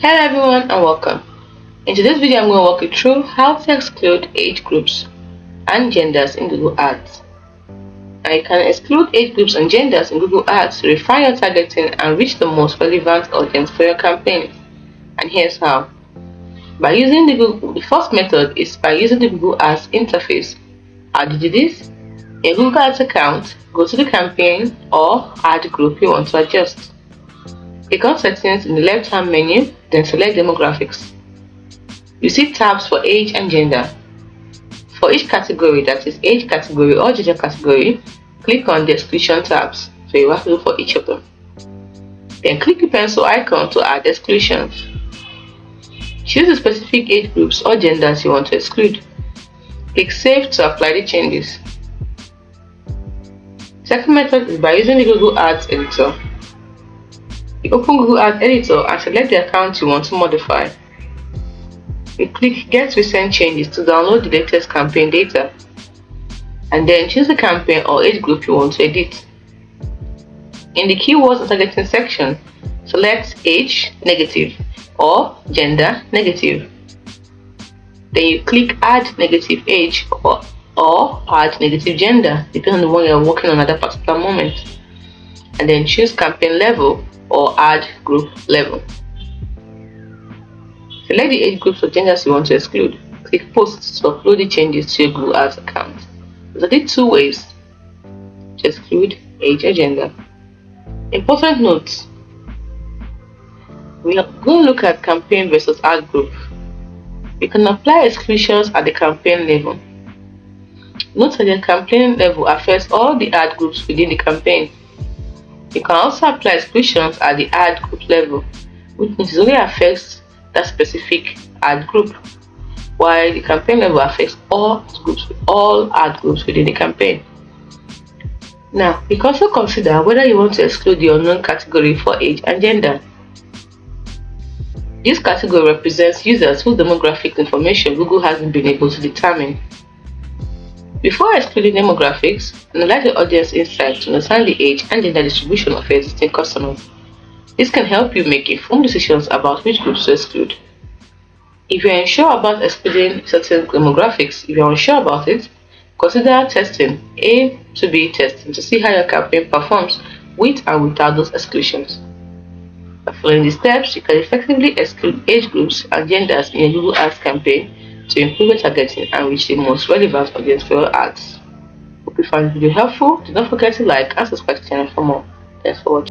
Hello everyone and welcome. In today's video I'm going to walk you through how to exclude age groups and genders in Google Ads. Now you can exclude age groups and genders in Google Ads to refine your targeting and reach the most relevant audience for your campaign. And here's how. By using the first method is by using the Google Ads interface. How do you do this? In your Google Ads account, go to the campaign or ad group you want to adjust. Click on Settings in the left-hand menu, then select Demographics. You see tabs for age and gender. For each category, that is age category or gender category, click on the exclusion tabs, so you have to go for each of them. Then click the pencil icon to add exclusions. Choose the specific age groups or genders you want to exclude. Click Save to apply the changes. Second method is by using the Google Ads editor. You open Google Ads editor and select the account you want to modify. You click Get Recent Changes to download the latest campaign data, and then choose the campaign or age group you want to edit. In the Keywords and Targeting section, select Age Negative or Gender Negative. Then you click Add Negative Age or Add Negative Gender, depending on the one you are working on at that particular moment. And then choose Campaign Level or Ad Group Level. Select the age groups or genders you want to exclude. Click Post to upload the changes to your Google Ads account. There are two ways to exclude age or gender. Important notes: we are going to look at campaign versus ad group. You can apply exclusions at the campaign level. Note that the campaign level affects all the ad groups within the campaign. You can also apply exclusions at the ad group level, which means it only affects that specific ad group, while the campaign level affects all ad groups within the campaign. Now, you can also consider whether you want to exclude the unknown category for age and gender. This category represents users whose demographic information Google hasn't been able to determine. Before excluding demographics, analyze the audience insight to understand the age and gender distribution of your existing customers. This can help you make informed decisions about which groups to exclude. If you are unsure about excluding certain demographics, if you are unsure about it, consider testing A-to-B testing to see how your campaign performs with and without those exclusions. By following these steps, you can effectively exclude age groups and genders in your Google Ads campaign to improve your targeting and reach the most relevant audience for your ads. Hope you found the video helpful. Do not forget to like and subscribe to the channel for more. Thanks for watching.